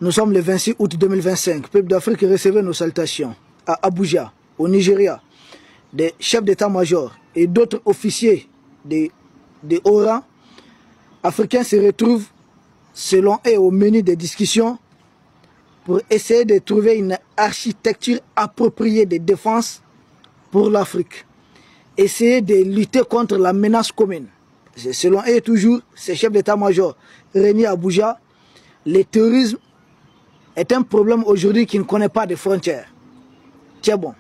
Nous sommes le 26 août 2025. Peuple d'Afrique, recevez nos salutations à Abuja, au Nigeria. Des chefs d'état-major et d'autres officiers de haut rang africains se retrouvent, selon eux, au menu des discussions pour essayer de trouver une architecture appropriée de défense pour l'Afrique. Essayer de lutter contre la menace commune. Selon eux, toujours, ces chefs d'état-major réunis à Abuja, le terrorisme est un problème aujourd'hui qui ne connaît pas de frontières. Tiens bon.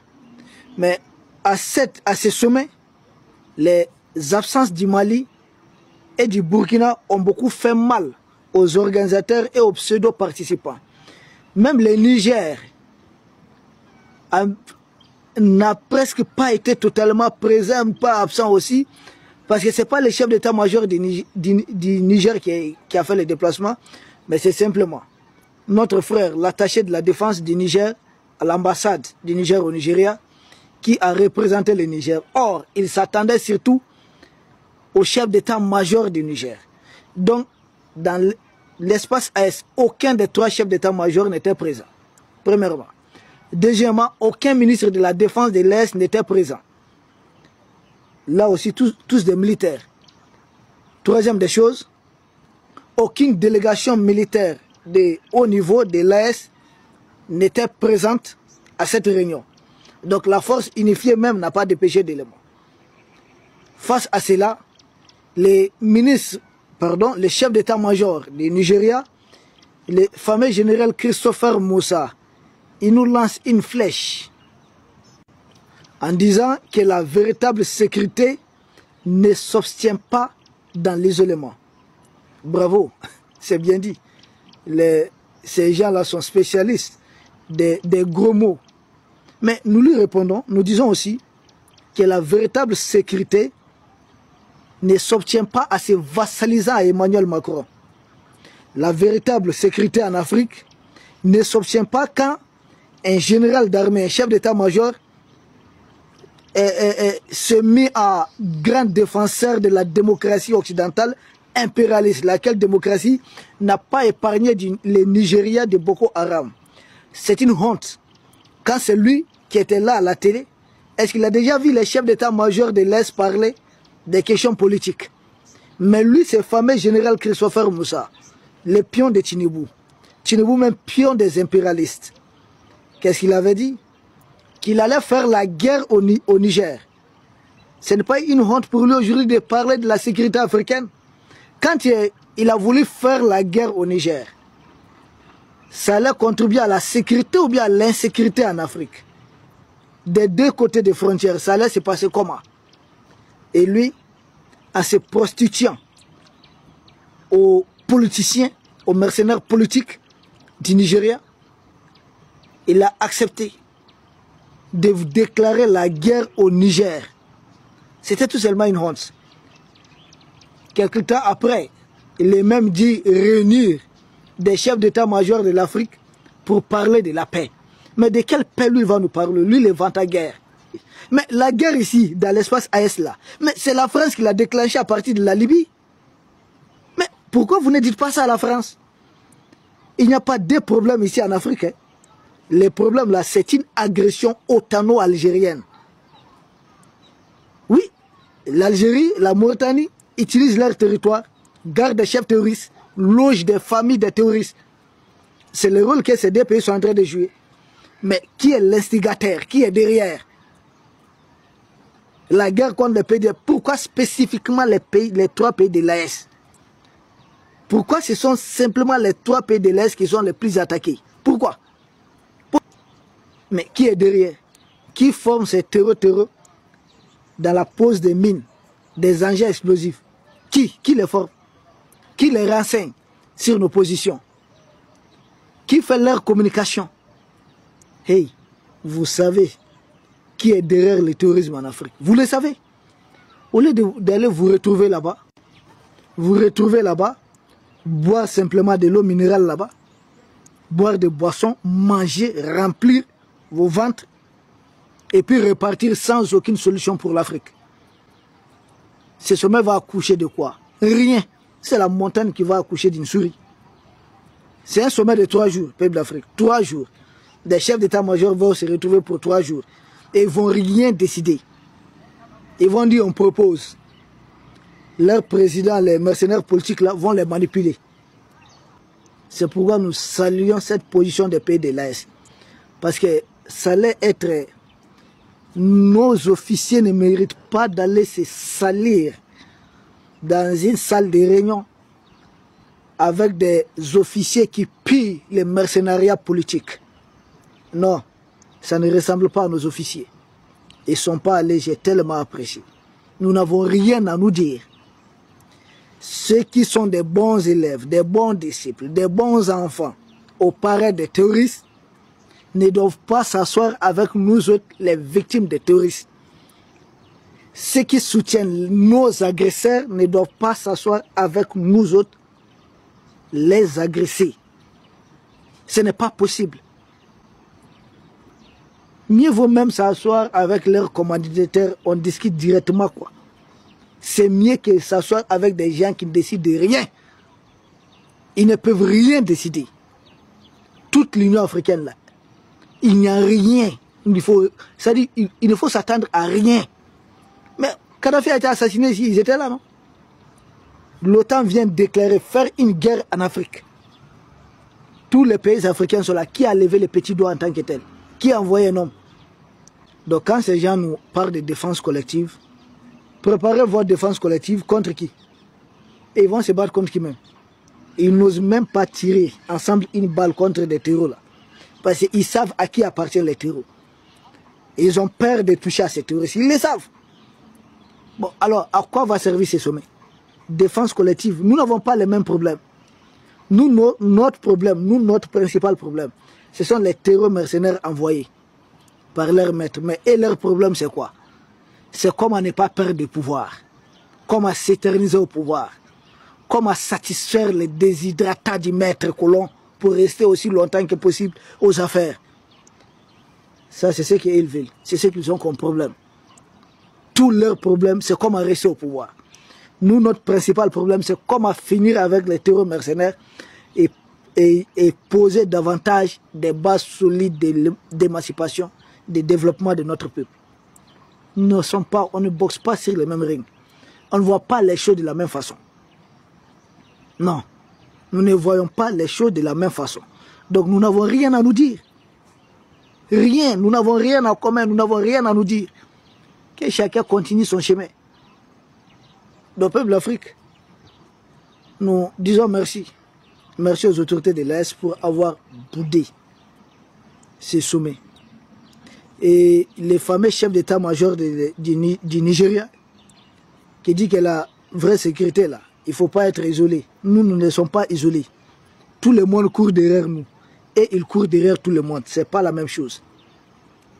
Mais à ce sommet, les absences du Mali et du Burkina ont beaucoup fait mal aux organisateurs et aux pseudo-participants. Même le Niger n'a presque pas été totalement présent, pas absent aussi, parce que ce n'est pas le chef d'état-major du Niger qui a fait le déplacement, mais c'est simplement notre frère, l'attaché de la défense du Niger à l'ambassade du Niger au Nigeria, qui a représenté le Niger. Or, il s'attendait surtout au chef d'état-major du Niger. Donc, dans l'espace AS, aucun des trois chefs d'état-major n'était présent. Premièrement. Deuxièmement, aucun ministre de la Défense de l'Est n'était présent. Là aussi, tous des militaires. Troisième des choses, aucune délégation militaire de haut niveau de l'AS n'était présente à cette réunion. Donc la force unifiée même n'a pas dépêché d'éléments. Face à cela, les chefs d'état-major du Nigeria, le fameux général Christopher Moussa, il nous lance une flèche en disant que la véritable sécurité ne s'obtient pas dans l'isolement. Bravo, c'est bien dit. Ces gens-là sont spécialistes des gros mots. Mais nous lui répondons, nous disons aussi que la véritable sécurité ne s'obtient pas en se vassalisant à Emmanuel Macron. La véritable sécurité en Afrique ne s'obtient pas quand un général d'armée, un chef d'état-major se met à grand défenseur de la démocratie occidentale impérialiste, laquelle démocratie n'a pas épargné les Nigériens de Boko Haram. C'est une honte. Quand c'est lui qui était là à la télé, est-ce qu'il a déjà vu les chefs d'état-major de l'Est parler des questions politiques? Mais lui, c'est le fameux général Christopher Moussa, le pion de Tinubu. Tinubu même pion des impérialistes. Qu'est-ce qu'il avait dit? Qu'il allait faire la guerre au Niger. Ce n'est pas une honte pour lui aujourd'hui de parler de la sécurité africaine. Quand il a voulu faire la guerre au Niger, ça allait contribuer à la sécurité ou bien à l'insécurité en Afrique. Des deux côtés des frontières, ça allait se passer comment? Et lui, en se prostituant aux politiciens, aux mercenaires politiques du Nigeria, il a accepté de déclarer la guerre au Niger. C'était tout simplement une honte. Quelque temps après, il est même dit réunir des chefs d'état-major de l'Afrique pour parler de la paix. Mais de quelle paix lui va nous parler? Lui, il vante la guerre. Mais la guerre ici, dans l'espace AS là, mais c'est la France qui l'a déclenchée à partir de la Libye. Mais pourquoi vous ne dites pas ça à la France? Il n'y a pas de problème ici en Afrique. Hein. Le problème là, c'est une agression otano-algérienne. Oui, l'Algérie, la Mauritanie utilisent leur territoire, gardent des chefs terroristes, logent des familles de terroristes. C'est le rôle que ces deux pays sont en train de jouer. Mais qui est l'instigateur? Qui est derrière? La guerre contre les pays. Pourquoi spécifiquement les trois pays de l'AS? Pourquoi ce sont simplement les trois pays de l'Est qui sont les plus attaqués? Pourquoi? Mais qui est derrière? Qui forme ces terreux dans la pose des mines, des engins explosifs? Qui les forme? Qui les renseigne sur nos positions? Qui fait leur communication? Hey, vous savez qui est derrière le terrorisme en Afrique? Vous le savez? Au lieu d'aller vous retrouver là-bas, boire simplement de l'eau minérale là-bas, boire des boissons, manger, remplir vos ventres et puis repartir sans aucune solution pour l'Afrique. Ce sommet va accoucher de quoi? Rien. C'est la montagne qui va accoucher d'une souris. C'est un sommet de 3 jours, peuple d'Afrique. 3 jours. Des chefs d'état-major vont se retrouver pour 3 jours. Et ils ne vont rien décider. Ils vont dire on propose. Leurs présidents, les mercenaires politiques là, vont les manipuler. C'est pourquoi nous saluons cette position des pays de l'AES. Parce que ça allait être... Nos officiers ne méritent pas d'aller se salir dans une salle de réunion avec des officiers qui pillent les mercenariats politiques. Non, ça ne ressemble pas à nos officiers. Ils ne sont pas allés, j'ai tellement apprécié. Nous n'avons rien à nous dire. Ceux qui sont des bons élèves, des bons disciples, des bons enfants, au pareil des terroristes, ne doivent pas s'asseoir avec nous autres, les victimes des terroristes. Ceux qui soutiennent nos agresseurs ne doivent pas s'asseoir avec nous autres, les agressés. Ce n'est pas possible. Mieux vaut même s'asseoir avec leurs commanditaires, on discute directement quoi. C'est mieux que s'asseoir avec des gens qui ne décident de rien. Ils ne peuvent rien décider. Toute l'Union africaine là, il n'y a rien. C'est-à-dire, il ne faut s'attendre à rien. Mais Kadhafi a été assassiné ici, ils étaient là, non? L'OTAN vient déclarer faire une guerre en Afrique. Tous les pays africains sont là. Qui a levé les petits doigts en tant que tel? Qui a envoyé un homme? Donc quand ces gens nous parlent de défense collective, préparez votre défense collective contre qui? Et ils vont se battre contre qui même? Ils n'osent même pas tirer ensemble une balle contre des terreaux là. Parce qu'ils savent à qui appartiennent les terreaux. Et ils ont peur de toucher à ces terroristes. Ils le savent. Bon, alors, à quoi va servir ces sommets? Défense collective. Nous n'avons pas les mêmes problèmes. Nous, notre problème, notre principal problème, ce sont les terreaux mercenaires envoyés par leurs maîtres. Mais et leur problème, c'est quoi? C'est comment ne pas perdre de pouvoir. Comment s'éterniser au pouvoir. Comment satisfaire les déshydratats du maître colon pour rester aussi longtemps que possible aux affaires. Ça, c'est ce qu'ils veulent. C'est ce qu'ils ont comme problème. Tout leur problème, c'est comment rester au pouvoir. Nous, notre principal problème, c'est comment finir avec les terroristes mercenaires et poser davantage des bases solides d'émancipation, de développement de notre peuple. Nous ne sommes pas, on ne boxe pas sur le même ring. On ne voit pas les choses de la même façon. Non. Nous ne voyons pas les choses de la même façon. Donc nous n'avons rien à nous dire. Rien. Nous n'avons rien en commun. Nous n'avons rien à nous dire. Que chacun continue son chemin. Donc, peuple d'Afrique, nous disons merci. Merci aux autorités de l'AES pour avoir boudé ces sommets. Et les fameux chefs d'état-major du Nigeria, qui dit que la vraie sécurité là, il ne faut pas être isolé. Nous ne sommes pas isolés. Tout le monde court derrière nous. Et il court derrière tout le monde. Ce n'est pas la même chose.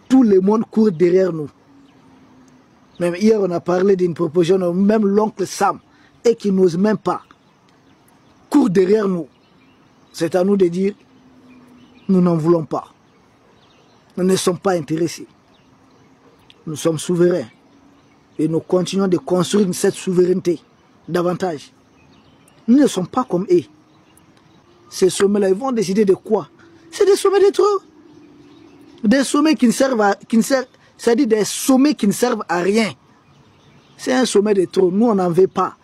Tout le monde court derrière nous. Même hier, on a parlé d'une proposition, même l'oncle Sam, et qui n'ose même pas, court derrière nous. C'est à nous de dire, nous n'en voulons pas. Nous ne sommes pas intéressés. Nous sommes souverains. Et nous continuons de construire cette souveraineté davantage. Nous ne sommes pas comme eux. Ces sommets-là, ils vont décider de quoi? C'est des sommets de trop. Des sommets qui ne servent à... c'est-à-dire des sommets qui ne servent à rien. C'est un sommet de trop. Nous, on n'en veut pas.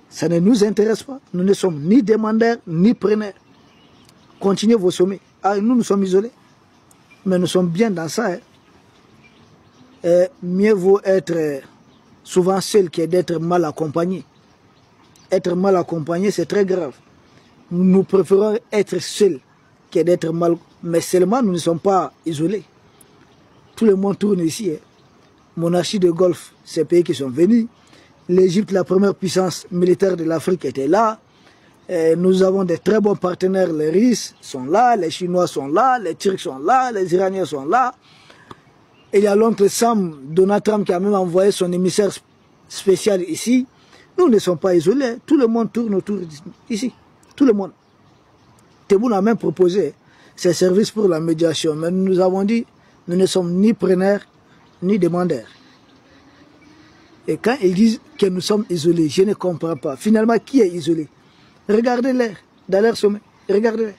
Ça ne nous intéresse pas. Nous ne sommes ni demandeurs, ni preneurs. Continuez vos sommets. Ah, nous sommes isolés. Mais nous sommes bien dans ça. Hein. Et mieux vaut être souvent seul que d'être mal accompagné. Être mal accompagné, c'est très grave. Nous préférons être seuls que d'être mal. Mais seulement, nous ne sommes pas isolés. Tout le monde tourne ici. Hein. Monarchie de Golfe, ces pays qui sont venus. L'Égypte, la première puissance militaire de l'Afrique, était là. Et nous avons des très bons partenaires. Les Russes sont là, les Chinois sont là, les Turcs sont là, les Iraniens sont là. Et il y a l'oncle Sam, Donald Trump, qui a même envoyé son émissaire spécial ici. Nous ne sommes pas isolés. Tout le monde tourne autour ici. Tout le monde. Tebboune a même proposé ses services pour la médiation. Mais nous avons dit, nous ne sommes ni preneurs, ni demandeurs. Et quand ils disent que nous sommes isolés, je ne comprends pas. Finalement, qui est isolé? Regardez-les. dans leur sommet. Regardez-les.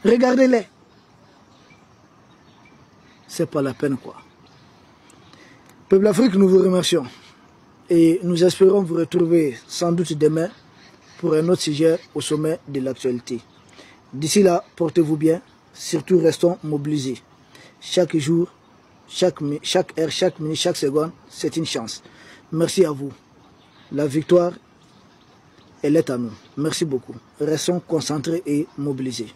Regardez-les. C'est pas la peine, quoi. Peuple d'Afrique, nous vous remercions. Et nous espérons vous retrouver sans doute demain pour un autre sujet au sommet de l'actualité. D'ici là, portez-vous bien. Surtout, restons mobilisés. Chaque jour, chaque heure, chaque minute, chaque seconde, c'est une chance. Merci à vous. La victoire, elle est à nous. Merci beaucoup. Restons concentrés et mobilisés.